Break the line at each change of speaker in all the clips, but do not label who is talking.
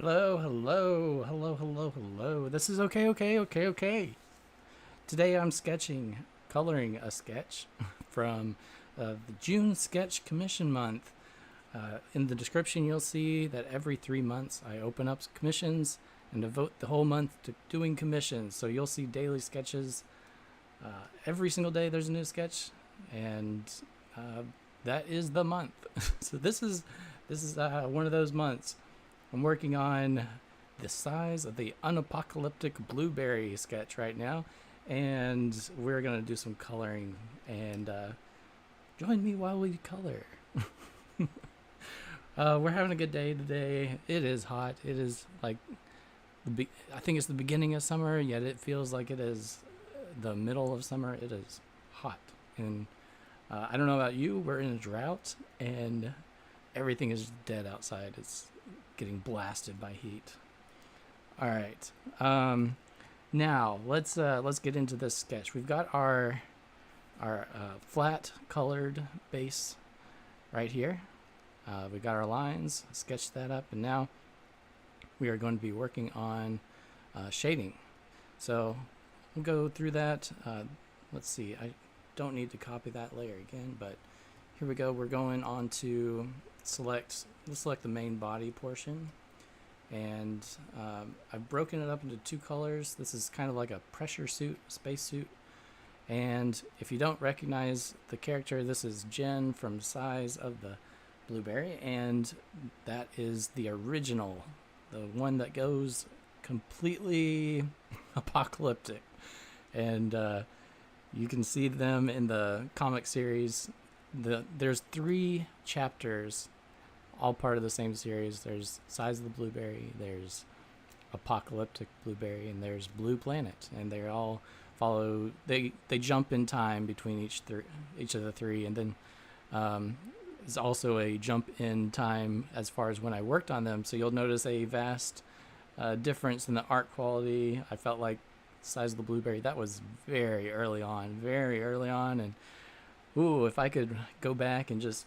Hello, hello, hello, hello, hello. This is okay. Today I'm coloring a sketch from the June Sketch Commission Month. In the description, you'll see that every 3 months I open up commissions and devote the whole month to doing commissions. So you'll see daily sketches. Every single day there's a new sketch, and that is the month. So this is one of those months. I'm working on the size of the unapocalyptic blueberry sketch right now, and we're gonna do some coloring. And join me while we color. We're having a good day today. It is hot. It is like I think it's the beginning of summer, yet it feels like it is the middle of summer. It is hot, and I don't know about you. We're in a drought, and everything is dead outside. It's getting blasted by heat. All right. Now let's get into this sketch. We've got our flat colored base right here. We got our lines. Sketch that up, and now we are going to be working on shading. So we'll go through that. Let's see. I don't need to copy that layer again, but here we go. We're going on to let's select the main body portion, and I've broken it up into two colors. This is kind of like a pressure suit, space suit. And if you don't recognize the character, this is Jen from Size of the Blueberry, and that is the original, the one that goes completely apocalyptic. And you can see them in the comic series. There's 3 chapters, all part of the same series. There's Size of the Blueberry, there's Apocalyptic Blueberry, and there's Blue Planet, and they all follow. They jump in time between each of the 3, and then there's also a jump in time as far as when I worked on them. So you'll notice a vast difference in the art quality. I felt like Size of the Blueberry, that was very early on, and ooh, if I could go back and just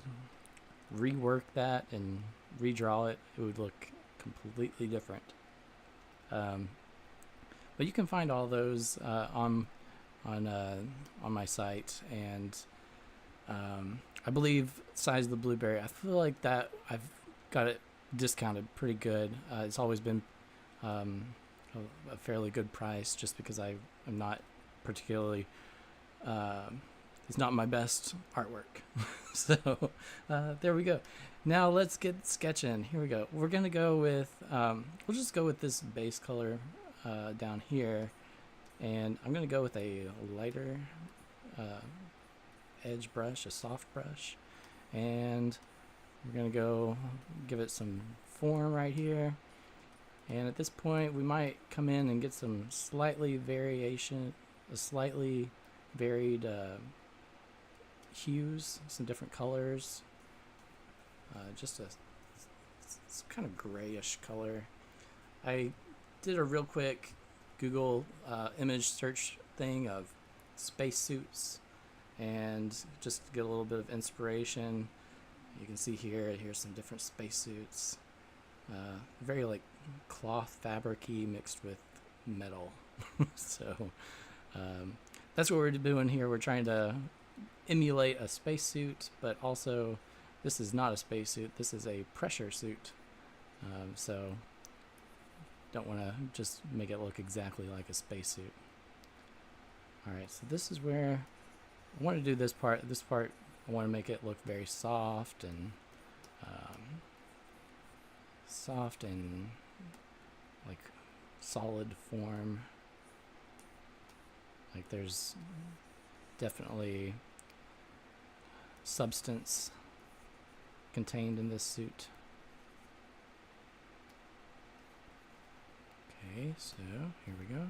rework that and redraw it, it would look completely different. But you can find all those on my site, and I believe Size of the Blueberry, I feel like that I've got it discounted pretty good. It's always been a fairly good price, just because I am not particularly it's not my best artwork. So there we go. Now let's get sketching. Here we go. We're gonna go with we'll just go with this base color down here, and I'm gonna go with a lighter edge brush, a soft brush, and we're gonna go give it some form right here. And at this point, we might come in and get some slightly varied hues, some different colors, just a kind of grayish color. I did a real quick Google image search thing of spacesuits, and just to get a little bit of inspiration. You can see here's some different spacesuits, very like cloth fabric-y mixed with metal. So that's what we're doing here. We're trying to emulate a spacesuit, but also this is not a spacesuit. This is a pressure suit. So don't want to just make it look exactly like a spacesuit. All right, so this is where I want to do this part. This part I want to make it look very soft and like solid form. Like there's definitely substance contained in this suit. Okay, so here we go.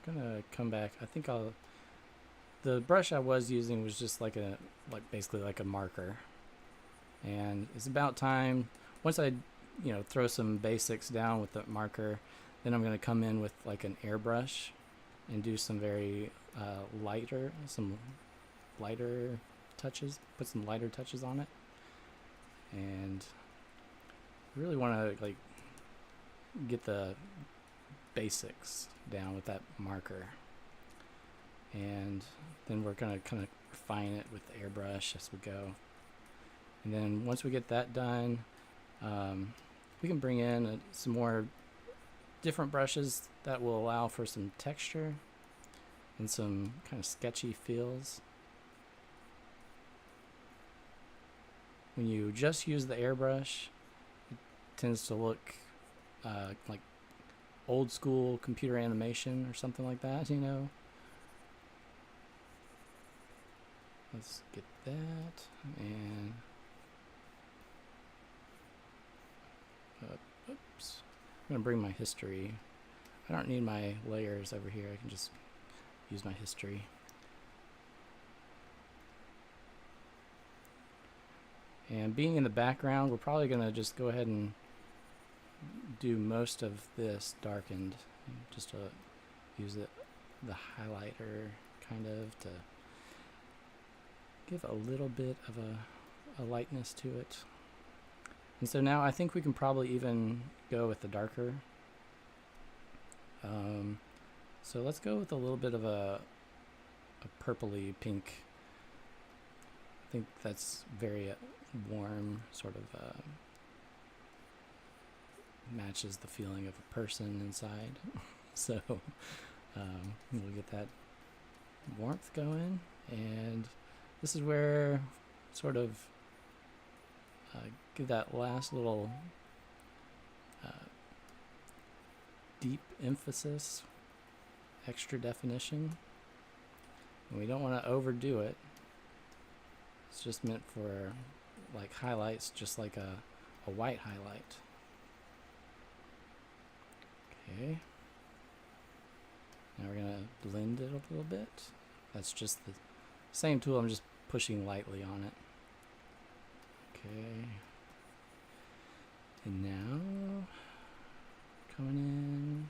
Gonna come back. I think the brush I was using was just basically like a marker, and it's about time once I throw some basics down with the marker. Then I'm going to come in with like an airbrush and do some very lighter touches, put some lighter touches on it. And really want to like get the basics down with that marker. And then we're going to kind of refine it with the airbrush as we go. And then once we get that done, we can bring in some more different brushes that will allow for some texture and some kind of sketchy feels. When you just use the airbrush, it tends to look like old school computer animation or something like that, Let's get that, and oops. I'm gonna bring my history. I don't need my layers over here. I can just use my history. And being in the background, we're probably gonna just go ahead and do most of this darkened, just to use the highlighter kind of to give a little bit of a lightness to it. And so now I think we can probably even go with the darker. So let's go with a little bit of a purpley pink. I think that's very warm, sort of matches the feeling of a person inside. So we'll get that warmth going, and this is where sort of give that last little deep emphasis, extra definition. And we don't want to overdo it. It's just meant for like highlights, just like a white highlight. Okay. Now we're going to blend it a little bit. That's just the same tool, I'm just pushing lightly on it. Okay. And now, coming in.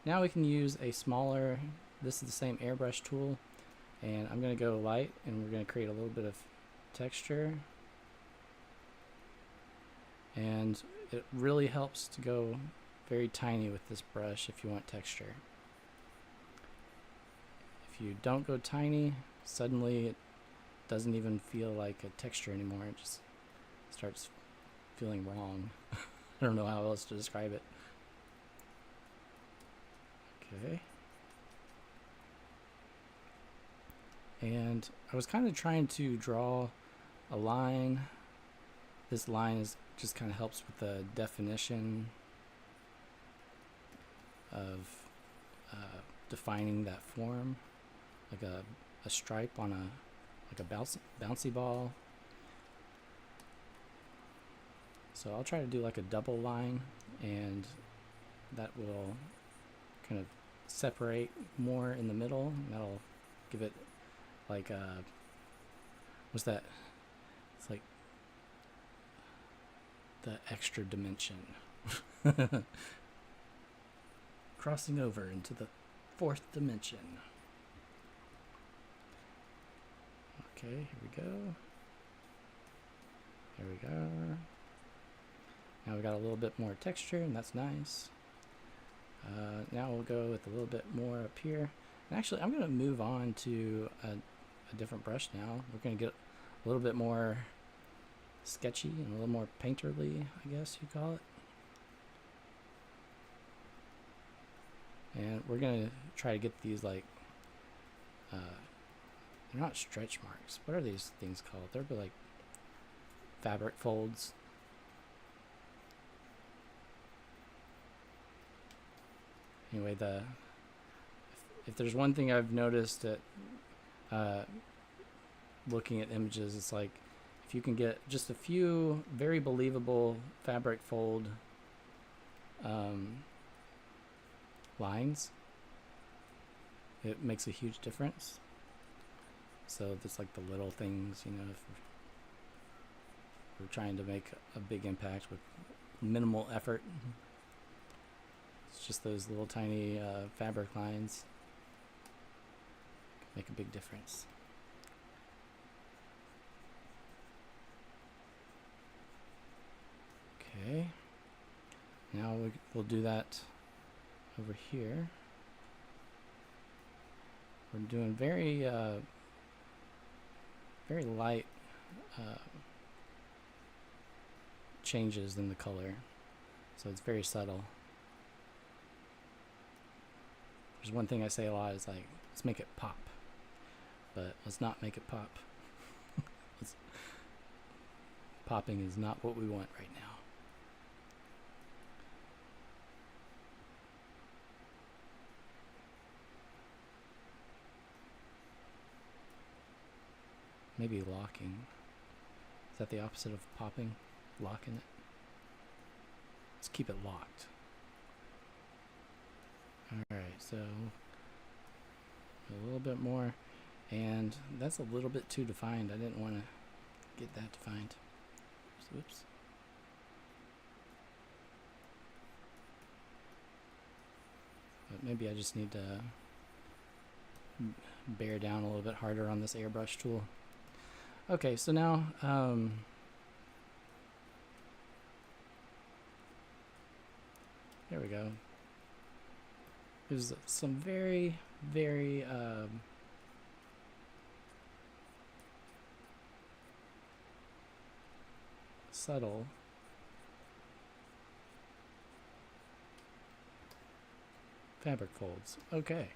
Now we can use a smaller, this is the same airbrush tool, and I'm going to go light, and we're going to create a little bit of texture. And it really helps to go very tiny with this brush if you want texture. If you don't go tiny, suddenly it doesn't even feel like a texture anymore. It just starts feeling wrong. I don't know how else to describe it. Okay. And I was kind of trying to draw a line. This line just kind of helps with the definition of defining that form, like a stripe on a bouncy ball. So I'll try to do like a double line, and that will kind of separate more in the middle, and that'll give it like what's that? It's like the extra dimension. Crossing over into the fourth dimension. Okay, here we go. Here we go. Now we got a little bit more texture, and that's nice. Now we'll go with a little bit more up here. And actually, I'm going to move on to a different brush now. We're going to get a little bit more sketchy and a little more painterly, I guess you call it. And we're going to try to get these like, they're not stretch marks. What are these things called? They're like fabric folds. Anyway, if there's one thing I've noticed at looking at images, it's like if you can get just a few very believable fabric fold lines, it makes a huge difference. So that's like the little things, you know. we're trying to make a big impact with minimal effort. It's just those little tiny fabric lines make a big difference. Okay, now we'll do that over here. We're doing very light changes in the color, so it's very subtle. There's one thing I say a lot is like, let's make it pop, but let's not make it pop. Popping is not what we want right now. Maybe locking. Is that the opposite of popping? Locking it? Let's keep it locked. Alright, so a little bit more, and that's a little bit too defined. I didn't want to get that defined. Oops. But maybe I just need to bear down a little bit harder on this airbrush tool. Okay, so now there we go. There's some very subtle fabric folds. Okay,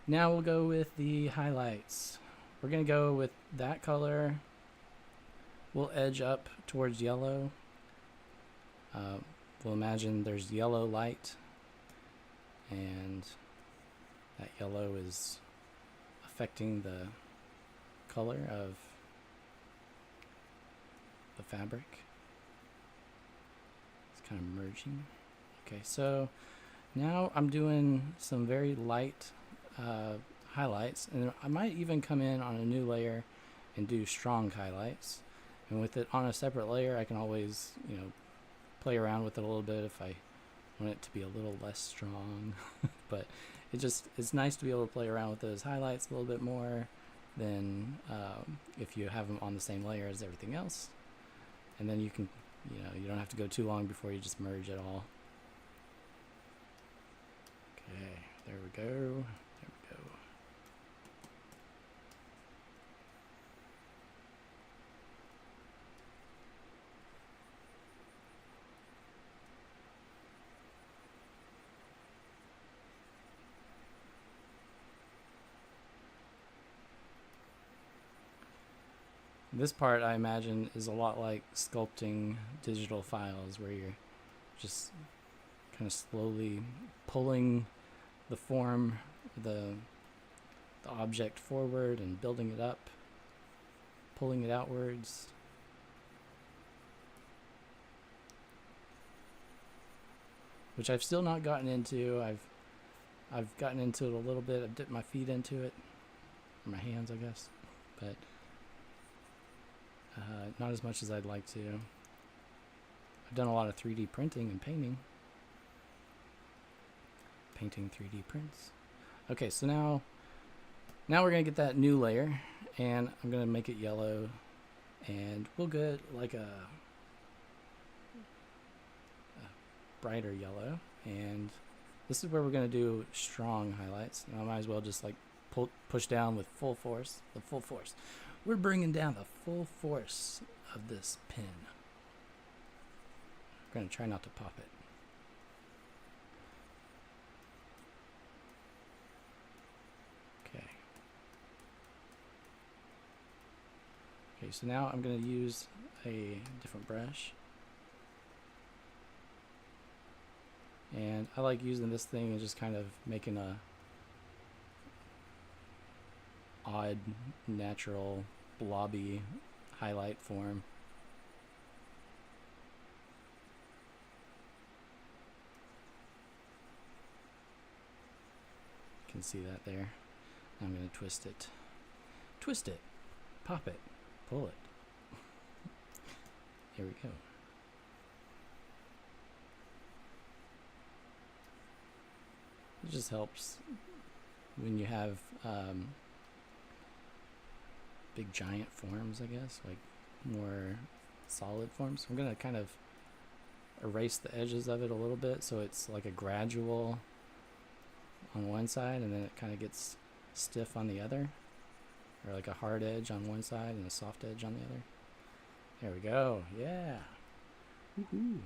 now we'll go with the highlights. We're gonna go with that color. We'll edge up towards yellow. We'll imagine there's yellow light, and that yellow is affecting the color of the fabric. It's kind of merging. Okay, so now I'm doing some very light highlights, and I might even come in on a new layer and do strong highlights. And with it on a separate layer, I can always, you know, play around with it a little bit if I want it to be a little less strong. But it's nice to be able to play around with those highlights a little bit more than if you have them on the same layer as everything else. And then you can, you know, you don't have to go too long before you just merge it all. Okay, there we go. There we go. This part, I imagine, is a lot like sculpting digital files, where you're just kind of slowly pulling the form, the object forward and building it up, pulling it outwards. Which I've still not gotten into. I've gotten into it a little bit. I've dipped my feet into it, or my hands, I guess, but not as much as I'd like to. I've done a lot of 3D printing and painting 3D prints. Okay, so now we're gonna get that new layer, and I'm gonna make it yellow, and we'll get like a brighter yellow, and this is where we're gonna do strong highlights. And I might as well just like push down with full force, the full force. We're bringing down the full force of this pen. We're gonna try not to pop it. Okay, so now I'm going to use a different brush. And I like using this thing and just kind of making a odd, natural, blobby highlight form. You can see that there. I'm going to twist it. Twist it. Pop it. Pull it. There we go. It just helps when you have big giant forms, I guess, like more solid forms. I'm gonna kind of erase the edges of it a little bit so it's like a gradual on one side and then it kind of gets stiff on the other, or like a hard edge on one side and a soft edge on the other. There we go. Yeah. Woohoo.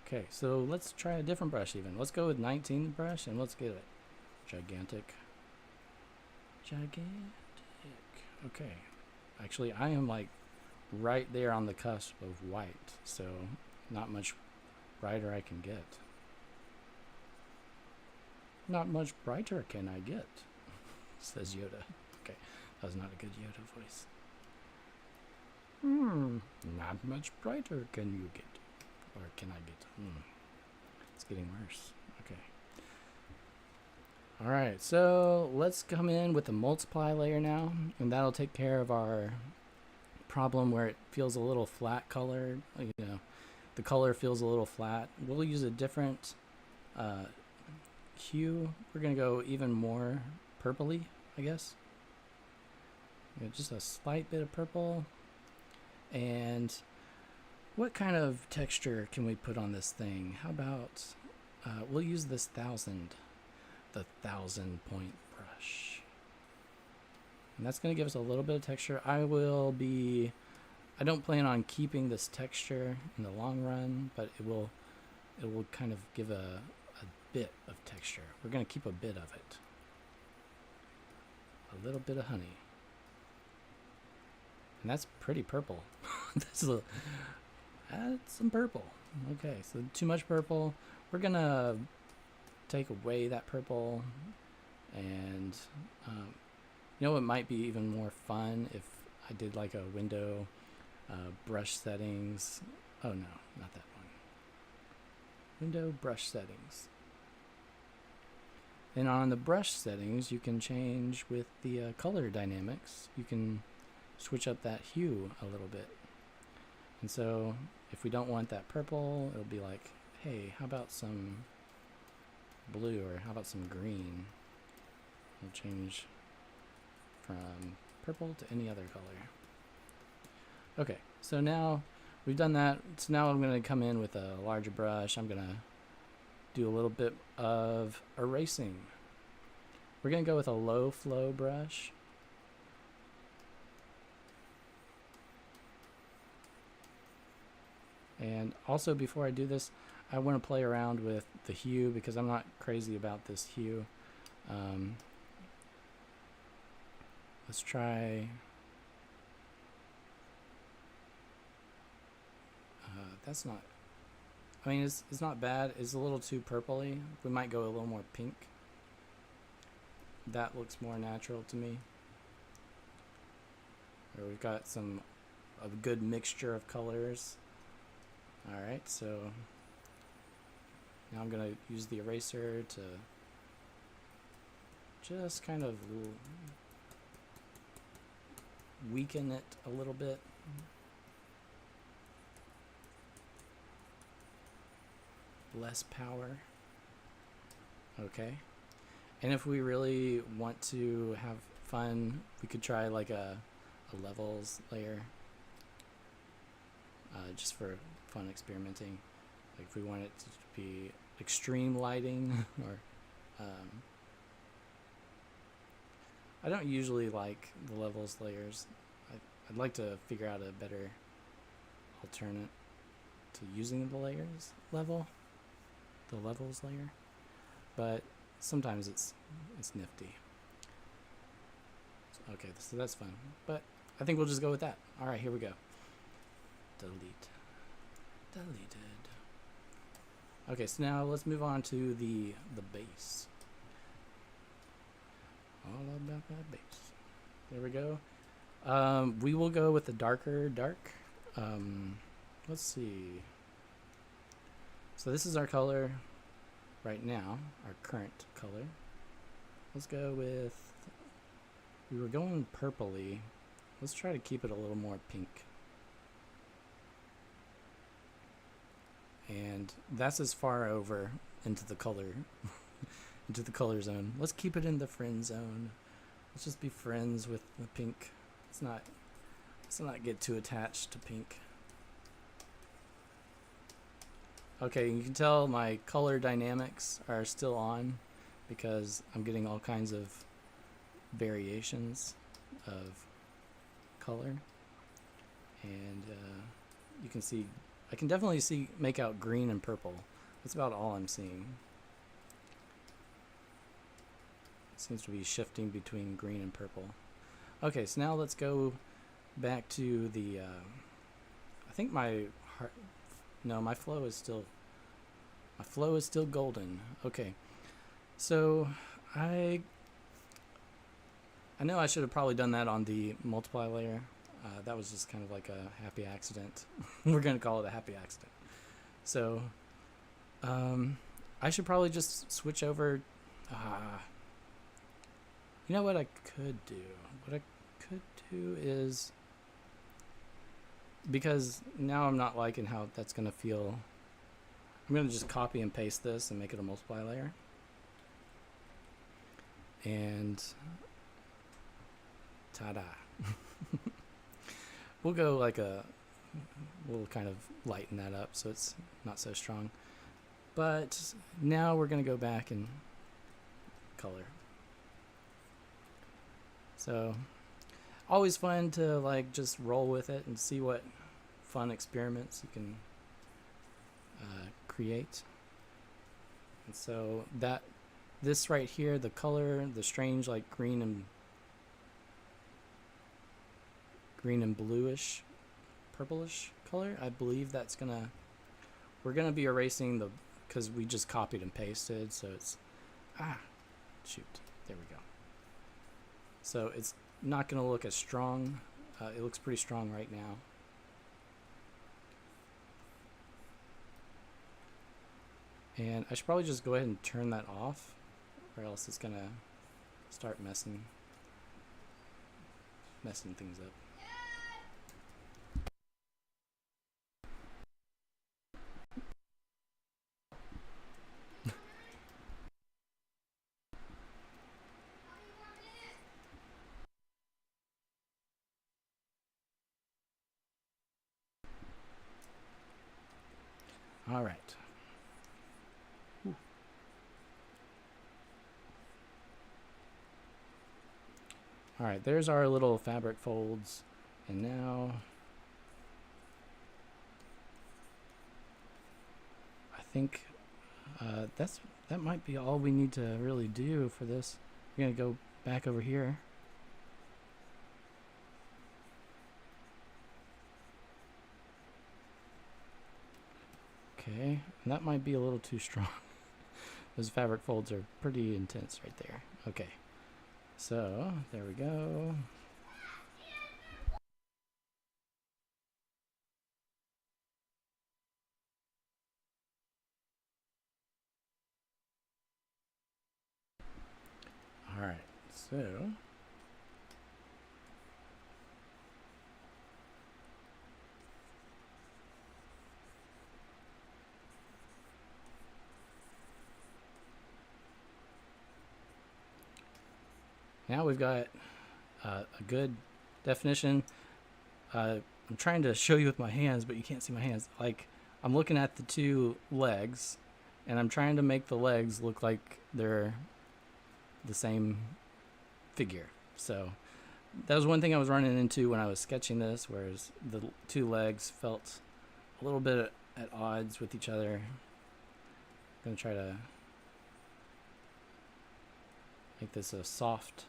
Okay, so let's try a different brush even. Let's go with 19 brush and let's get it. Gigantic. Okay. Actually, I am like right there on the cusp of white, so not much brighter I can get. Not much brighter can I get, says Yoda. Okay, that was not a good Yoda voice. Not much brighter can you get. Or can I get? It's getting worse. Okay. Alright, so let's come in with the multiply layer now, and that'll take care of our problem where it feels a little flat colored. You know, the color feels a little flat. We'll use a different hue. We're going to go even more purpley, I guess. Just a slight bit of purple. And what kind of texture can we put on this thing? How about, we'll use this the 1,000 point brush. And that's going to give us a little bit of texture. I don't plan on keeping this texture in the long run, but it will kind of give a bit of texture. We're going to keep a bit of it. A little bit of honey. And that's pretty purple. Add some purple. Okay, so too much purple. We're gonna take away that purple, and you know, it might be even more fun if I did like a window brush settings. Oh no, not that one. Window brush settings. And on the brush settings, you can change with the color dynamics. You can switch up that hue a little bit. And so if we don't want that purple, it'll be like, hey, how about some blue, or how about some green? We'll change from purple to any other color. Okay, so now we've done that. So now I'm going to come in with a larger brush. I'm going to do a little bit of erasing. We're going to go with a low flow brush. And also, before I do this, I want to play around with the hue because I'm not crazy about this hue. Let's try. That's not. I mean, it's not bad. It's a little too purpley. We might go a little more pink. That looks more natural to me. Or we've got a good mixture of colors. Alright, so now I'm going to use the eraser to just kind of weaken it a little bit. Less power. Okay. And if we really want to have fun, we could try like a levels layer. Just for fun experimenting. Like if we want it to be extreme lighting, or I don't usually like the levels layers. I'd like to figure out a better alternate to using the levels layer, but sometimes it's nifty. Okay, so that's fun, but I think we'll just go with that. All right, here we go. Delete. Deleted. Okay, so now let's move on to the base. All about that base. There we go. We will go with the darker dark. Let's see. So this is our color right now, our current color. Let's go with, we were going purpley. Let's try to keep it a little more pink. and that's as far over into the color into the color zone. Let's keep it in the friend zone. Let's just be friends with the pink. Let's not get too attached to pink. Okay, you can tell my color dynamics are still on because I'm getting all kinds of variations of color, and you can see, I can definitely make out green and purple. That's about all I'm seeing. It seems to be shifting between green and purple. Okay, so now let's go back to the I think my flow is still golden. Okay, so I know I should have probably done that on the multiply layer. That was just kind of like a happy accident. We're gonna call it a happy accident. So I should probably just switch over. You know what I could do? What I could do is, because now I'm not liking how that's gonna feel, I'm gonna just copy and paste this and make it a multiply layer. And ta-da. We'll go like we'll kind of lighten that up so it's not so strong. But now we're gonna go back and color. So always fun to like just roll with it and see what fun experiments you can create. And so this right here, the color, the strange like green and bluish, purplish color, I believe we're gonna be erasing because we just copied and pasted, so it's, shoot, there we go. So it's not gonna look as strong. It looks pretty strong right now. And I should probably just go ahead and turn that off, or else it's gonna start messing things up. All right. Ooh. All right, there's our little fabric folds, and now I think that might be all we need to really do for this. We're gonna go back over here. Okay, and that might be a little too strong. Those fabric folds are pretty intense right there. Okay, so there we go. All right, so now we've got a good definition. I'm trying to show you with my hands, but you can't see my hands. Like, I'm looking at the two legs, and I'm trying to make the legs look like they're the same figure. So that was one thing I was running into when I was sketching this, whereas the two legs felt a little bit at odds with each other. I'm going to try to make this a soft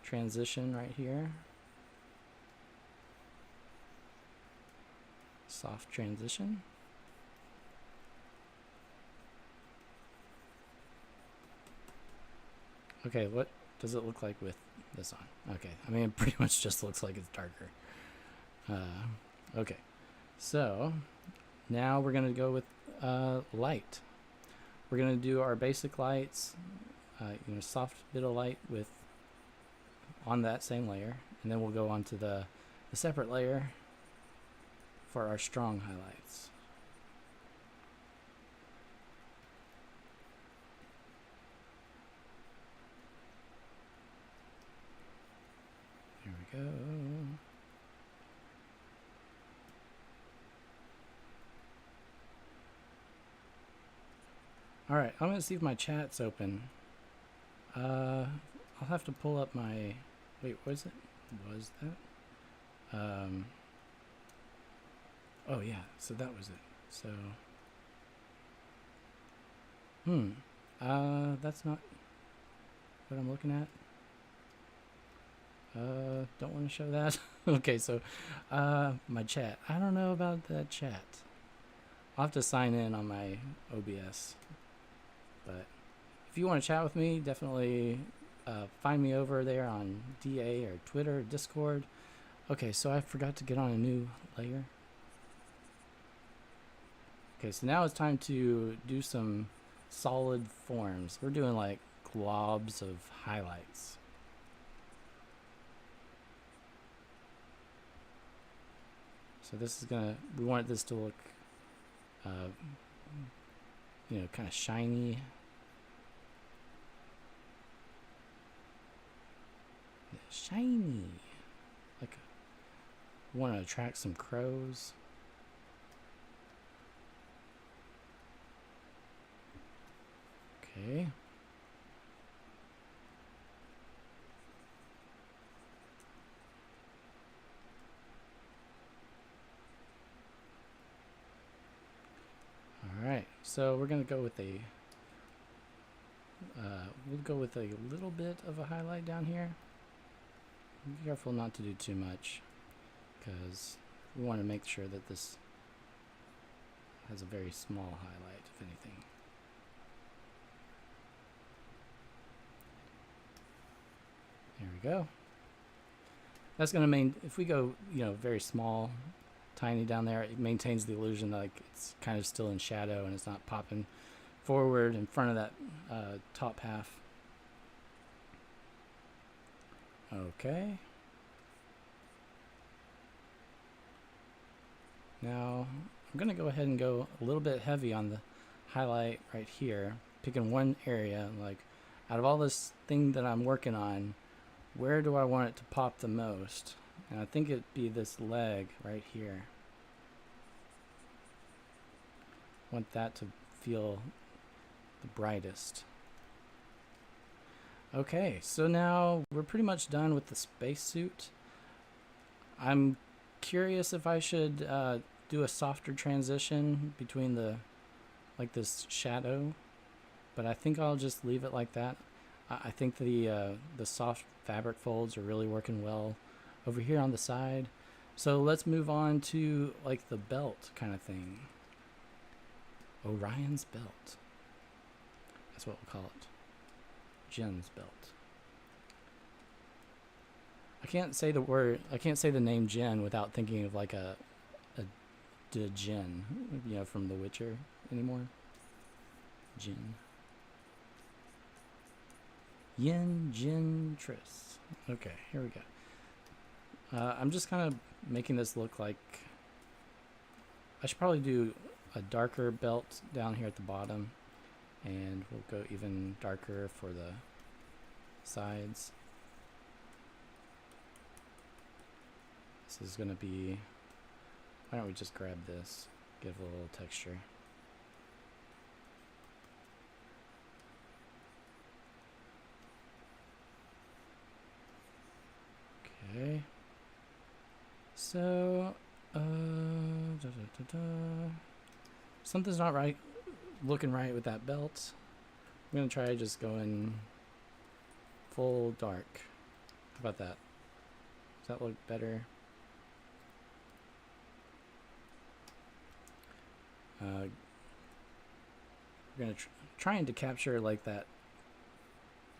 transition right here. Soft transition. Okay, what does it look like with this on? Okay, I mean, it pretty much just looks like it's darker. Okay, so now we're gonna go with light. We're gonna do our basic lights, soft bit of light on that same layer, and then we'll go on to the separate layer for our strong highlights. we go. All right, I'm gonna see if my chat's open. I'll have to pull up my. Wait, was it? Was that? Oh yeah, so that was it. So. That's not what I'm looking at. Don't want to show that. Okay, so, my chat. I don't know about that chat. I'll have to sign in on my OBS. But if you want to chat with me, definitely find me over there on DA or Twitter, or Discord. Okay, so I forgot to get on a new layer. Okay, so now it's time to do some solid forms. We're doing like globs of highlights. So this is gonna, we want this to look, you know, kind of shiny. Shiny. Like, we want to attract some crows. Okay. All right, so we're gonna go with a, we'll go with a little bit of a highlight down here. Be careful not to do too much, because we want to make sure that this has a very small highlight, if anything. There we go. That's going to if we go, you know, very small, tiny down there, it maintains the illusion that, like, it's kind of still in shadow and it's not popping forward in front of that top half. Okay. Now, I'm going to go ahead and go a little bit heavy on the highlight right here, picking one area, like, out of all this thing that I'm working on, where do I want it to pop the most? And I think it'd be this leg right here. I want that to feel the brightest. Okay, so now we're pretty much done with the spacesuit. I'm curious if I should do a softer transition between the, like, this shadow, but I think I'll just leave it like that. I think the soft fabric folds are really working well over here on the side. So let's move on to, like, the belt kind of thing. Orion's belt. That's what we'll call it. Jen's belt. I can't say the word, I can't say the name Jen without thinking of, like, a Jen, you know, from The Witcher anymore. Jen. Yin, Jin, Tris. Okay, here we go. I'm just kind of making this look like, I should probably do a darker belt down here at the bottom, and we'll go even darker for the sides. This is going to be, why don't we just grab this, give a little texture. Okay, so something's not right, looking right with that belt. I'm gonna try just going full dark. How about that? Does that look better? We're gonna trying to capture, like, that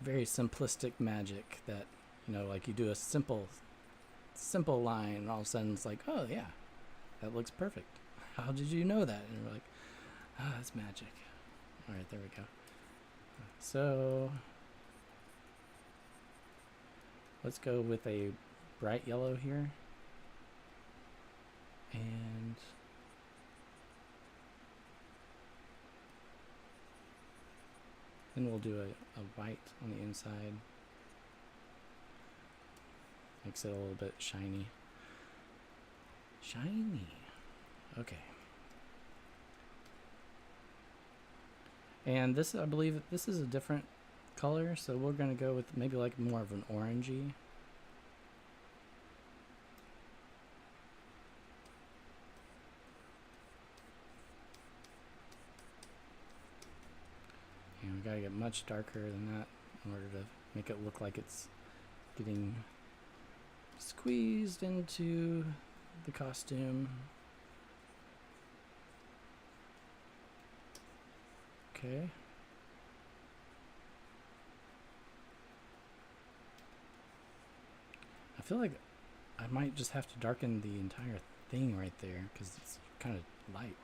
very simplistic magic that, you know, like, you do a simple line and all of a sudden it's like, oh yeah, that looks perfect. How did you know that? And we're like, ah, that's magic. All right, there we go. So let's go with a bright yellow here, and then we'll do a white on the inside. Makes it a little bit shiny. Shiny. Okay. And this, I believe, this is a different color, so we're going to go with maybe like more of an orangey. And we got to get much darker than that in order to make it look like it's getting squeezed into the costume. Okay. I feel like I might just have to darken the entire thing right there because it's kind of light.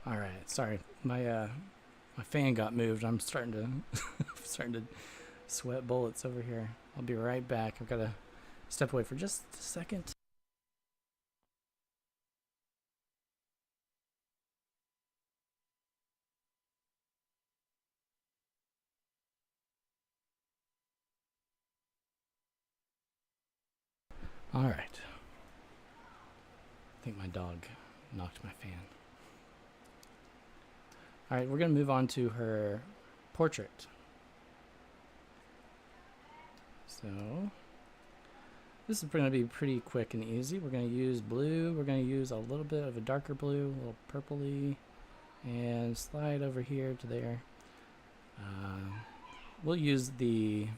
All right, sorry, my fan got moved. I'm starting to starting to sweat bullets over here. I'll be right back. I've got to step away for just a second. All right. I think my dog knocked my fan. All right, we're going to move on to her portrait. So this is going to be pretty quick and easy. We're going to use blue. We're going to use a little bit of a darker blue, a little purpley, and slide over here to there. We'll use the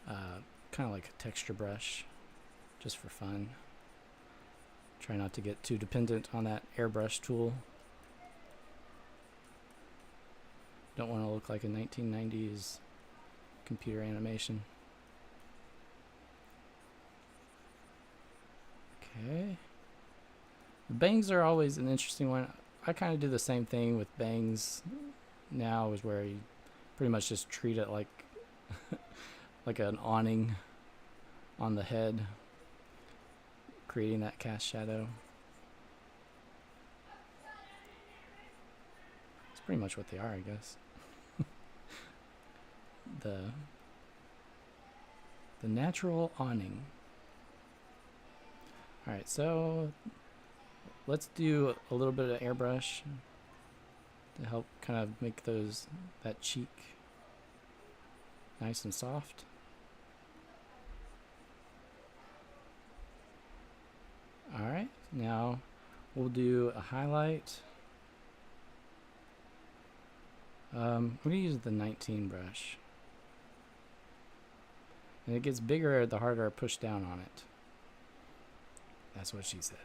kind of like a texture brush just for fun. Try not to get too dependent on that airbrush tool. Don't want to look like a 1990s computer animation. Okay. The bangs are always an interesting one. I kind of do the same thing with bangs now, is where you pretty much just treat it like like an awning on the head, creating that cast shadow. It's pretty much what they are, I guess. The natural awning. Alright, so let's do a little bit of airbrush to help kind of make that cheek nice and soft. Alright, now we'll do a highlight. I'm going to use the 19 brush. And it gets bigger the harder I push down on it. That's what she said.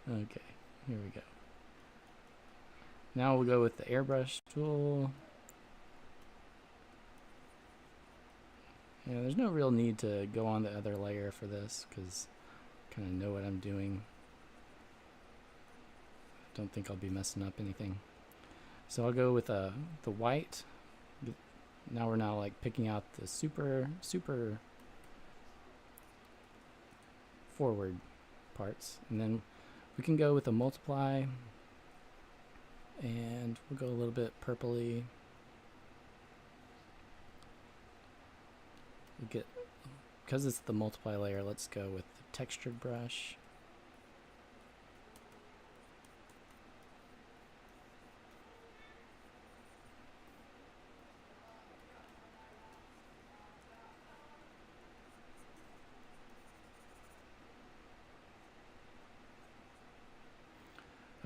Okay, here we go. Now we'll go with the airbrush tool. Yeah, there's no real need to go on the other layer for this because I kind of know what I'm doing. Don't think I'll be messing up anything. So I'll go with the white. Now we're like picking out the super forward parts, and then we can go with a multiply, and we'll go a little bit purpley. We'll get, because it's the multiply layer, let's go with the textured brush.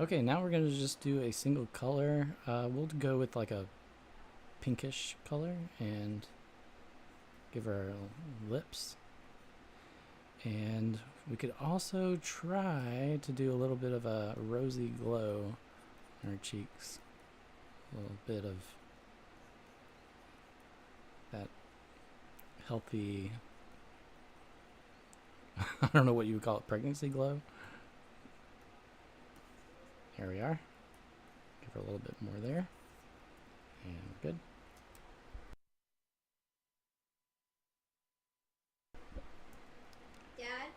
Okay, now we're gonna just do a single color. We'll go with like a pinkish color and give her lips. And we could also try to do a little bit of a rosy glow on her cheeks. A little bit of that healthy, I don't know what you would call it, pregnancy glow. There we are. Give her a little bit more there. And we're good.
Dad?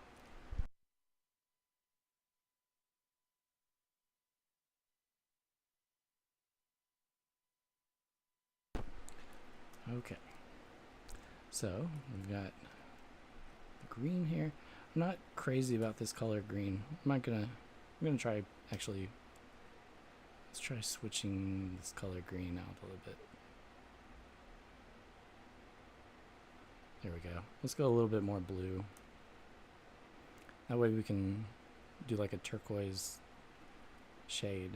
Okay. So we've got the green here. I'm not crazy about this color green. I'm gonna try actually. Let's try switching this color green out a little bit. There we go. Let's go a little bit more blue. That way we can do like a turquoise shade.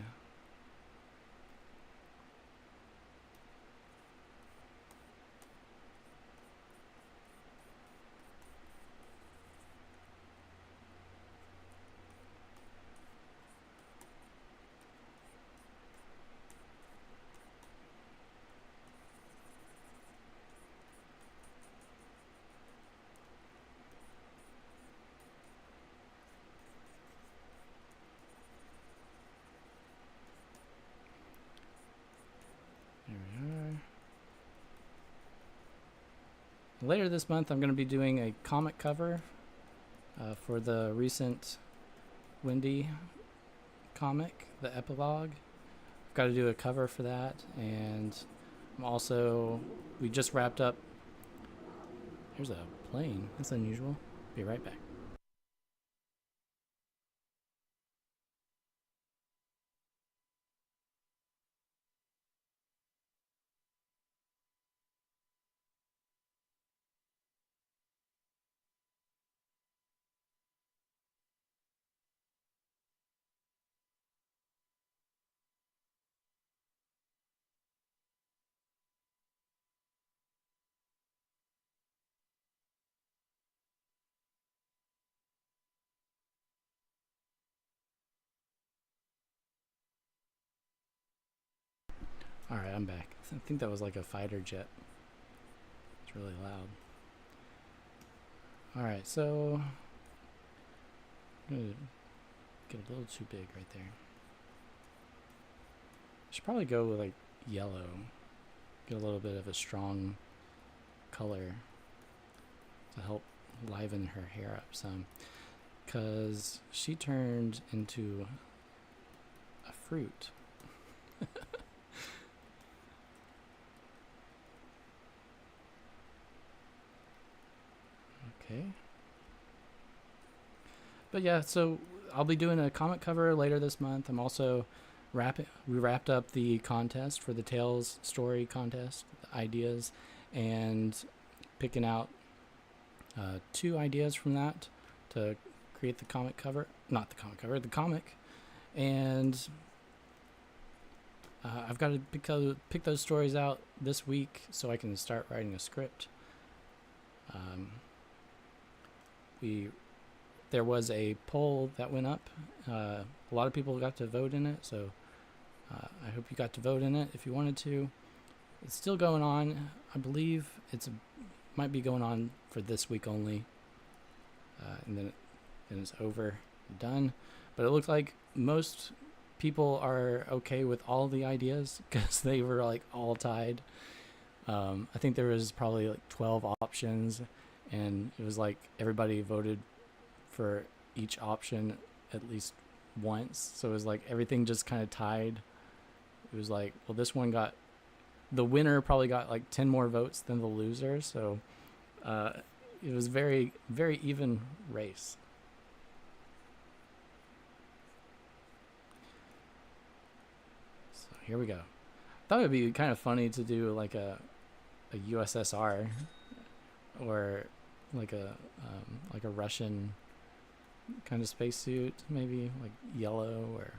There we are. Later this month, I'm going to be doing a comic cover for the recent Wendy comic, the epilogue. I've got to do a cover for that, and we just wrapped up. There's a plane. That's unusual. Be right back. All right, I'm back. I think that was like a fighter jet. It's really loud. All right, so I'm gonna get a little too big right there. I should probably go with like yellow. Get a little bit of a strong color to help liven her hair up some. Because she turned into a fruit. Okay. But yeah, so I'll be doing a comic cover later this month. I'm also we wrapped up the contest for the Tales story contest, the ideas, and picking out 2 ideas from that to create the comic cover. Not the comic cover, the comic. And I've got to pick those stories out this week so I can start writing a script. There was a poll that went up. A lot of people got to vote in it, so I hope you got to vote in it if you wanted to. It's still going on. I believe might be going on for this week only, and then it's over, done. But it looks like most people are okay with all the ideas because they were like all tied. I think there was probably like 12 options, and it was like everybody voted for each option at least once. So it was like everything just kind of tied. It was like, well, this one the winner probably got like 10 more votes than the loser. So it was very, very even race. So here we go. Thought it would be kind of funny to do like a USSR or like a Russian kind of spacesuit, maybe like yellow or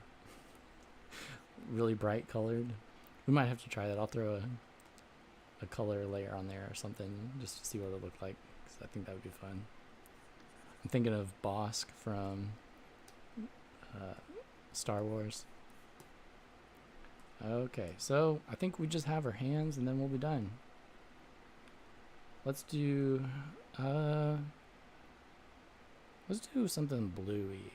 really bright colored. We might have to try that. I'll throw a color layer on there or something just to see what it looked like, because I think that would be fun. I'm thinking of Bosk from Star Wars. Okay, so I think we just have our hands and then we'll be done. Let's do something bluey.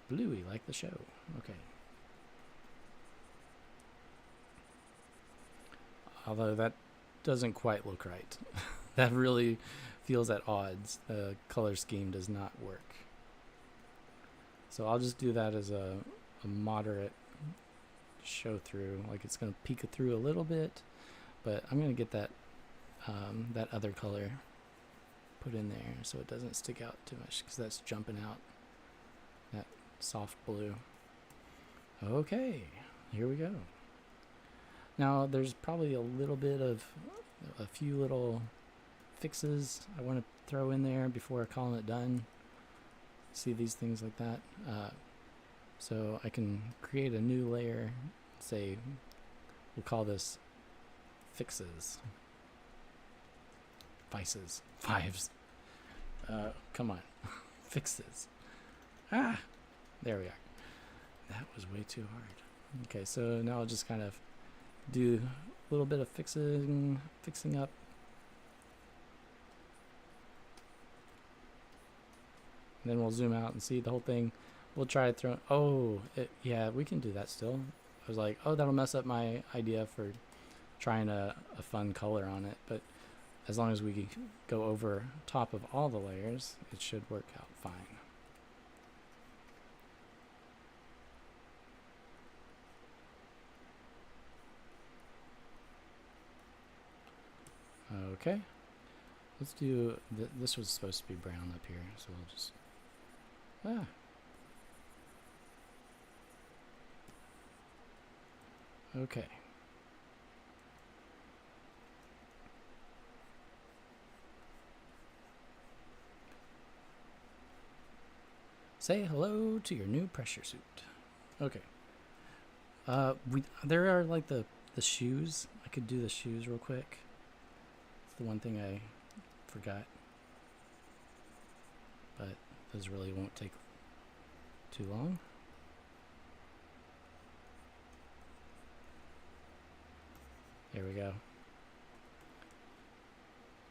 Bluey, like the show. Okay. Although that doesn't quite look right. That really feels at odds. The color scheme does not work. So I'll just do that as a moderate show through. Like it's going to peek through a little bit, but I'm going to get that that other color put in there so it doesn't stick out too much, because that's jumping out, that soft blue. Okay, here we go. Now there's probably a little bit of a few little fixes I want to throw in there before calling it done. See these things like that. So I can create a new layer, say we'll call this fixes. Vices. Fives. Come on. Fixes. Ah! There we are. That was way too hard. Okay, so now I'll just kind of do a little bit of fixing up. And then we'll zoom out and see the whole thing. We'll try throwing. Oh, yeah, we can do that still. I was like, oh, that'll mess up my idea for trying a fun color on it. But as long as we go over top of all the layers, it should work out fine. Okay, let's do, this was supposed to be brown up here, so we'll just, okay. Say hello to your new pressure suit. Okay. There are like the shoes. I could do the shoes real quick. It's the one thing I forgot. But those really won't take too long. There we go.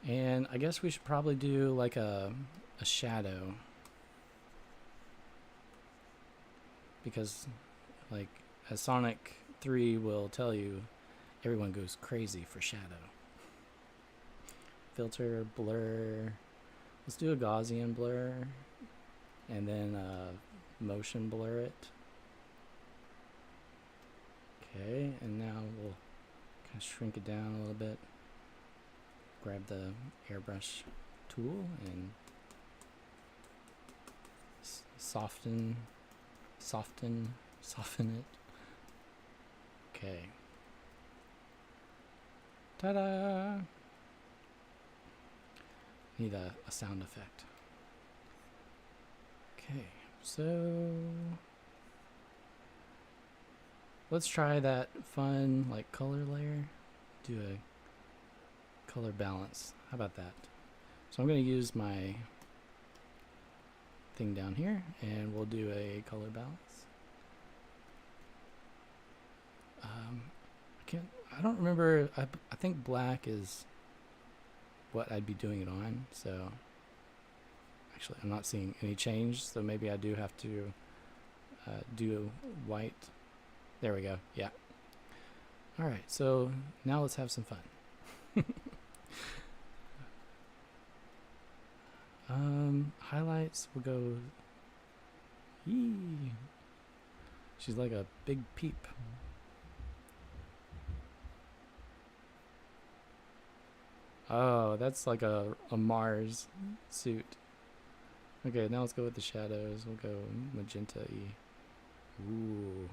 And I guess we should probably do like a shadow. Because, like, as Sonic 3 will tell you, everyone goes crazy for shadow. Filter, blur. Let's do a Gaussian blur. And then motion blur it. Okay, and now we'll kind of shrink it down a little bit. Grab the airbrush tool and soften it. Okay. Ta-da! Need a sound effect. Okay, so let's try that fun like color layer. Do a color balance. How about that? So I'm going to use my thing down here and we'll do a color balance. I don't remember. I think black is what I'd be doing it on, so actually I'm not seeing any change, so maybe I do have to do white. There we go. Yeah. Alright, so now let's have some fun. Highlights, we'll go. Yee. She's like a big peep. Oh, that's like a Mars suit. Okay, now let's go with the shadows. We'll go magenta-y. Ooh.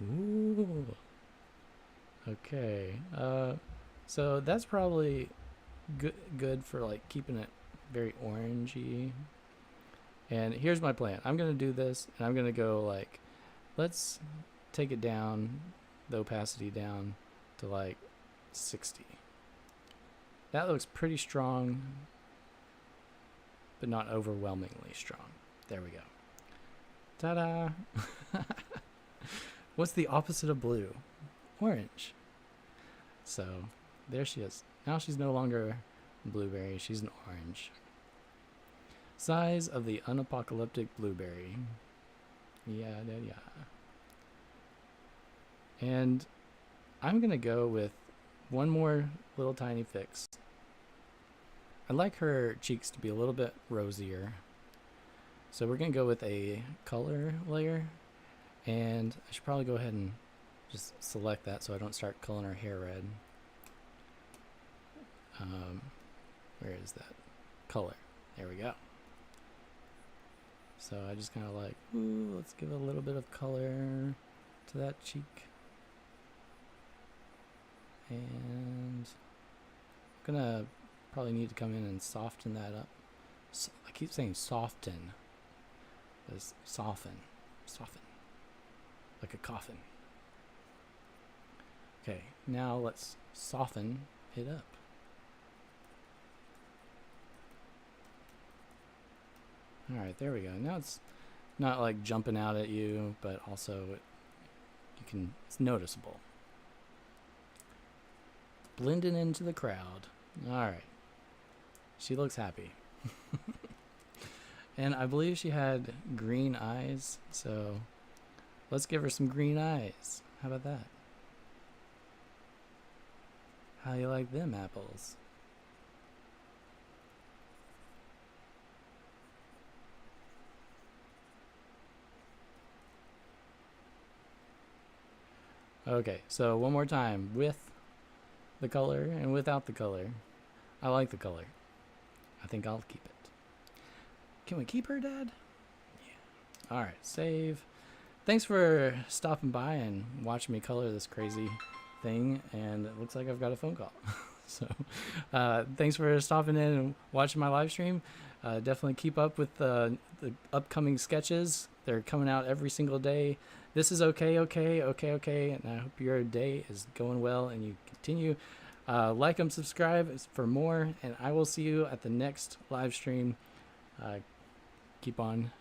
Ooh. Okay. So that's probably good for like keeping it very orangey. And here's my plan. I'm going to do this, and I'm going to go like, let's take it down, the opacity down to like 60. That looks pretty strong, but not overwhelmingly strong. There we go. Ta-da! What's the opposite of blue? Orange. So there she is. Now she's no longer blueberry, she's an orange. Size of the unapocalyptic blueberry. Yeah. And I'm going to go with one more little tiny fix. I'd like her cheeks to be a little bit rosier. So we're going to go with a color layer. And I should probably go ahead and just select that so I don't start coloring her hair red. Where is that? Color. There we go. So I just kind of like, ooh, let's give a little bit of color to that cheek. And I'm gonna probably need to come in and soften that up. So, I keep saying soften. It's soften. Like a coffin. Okay, now let's soften it up. Alright, there we go. Now it's not like jumping out at you, but also it's noticeable. Blending into the crowd. Alright. She looks happy. And I believe she had green eyes, so let's give her some green eyes. How about that? How you like them apples? Okay, so one more time. With the color and without the color. I like the color. I think I'll keep it. Can we keep her, Dad? Yeah. Alright, save. Thanks for stopping by and watching me color this crazy thing. And it looks like I've got a phone call. So, thanks for stopping in and watching my live stream. Definitely keep up with the upcoming sketches. They're coming out every single day. This is okay, and I hope your day is going well and you continue. Like and subscribe for more, and I will see you at the next live stream. Keep on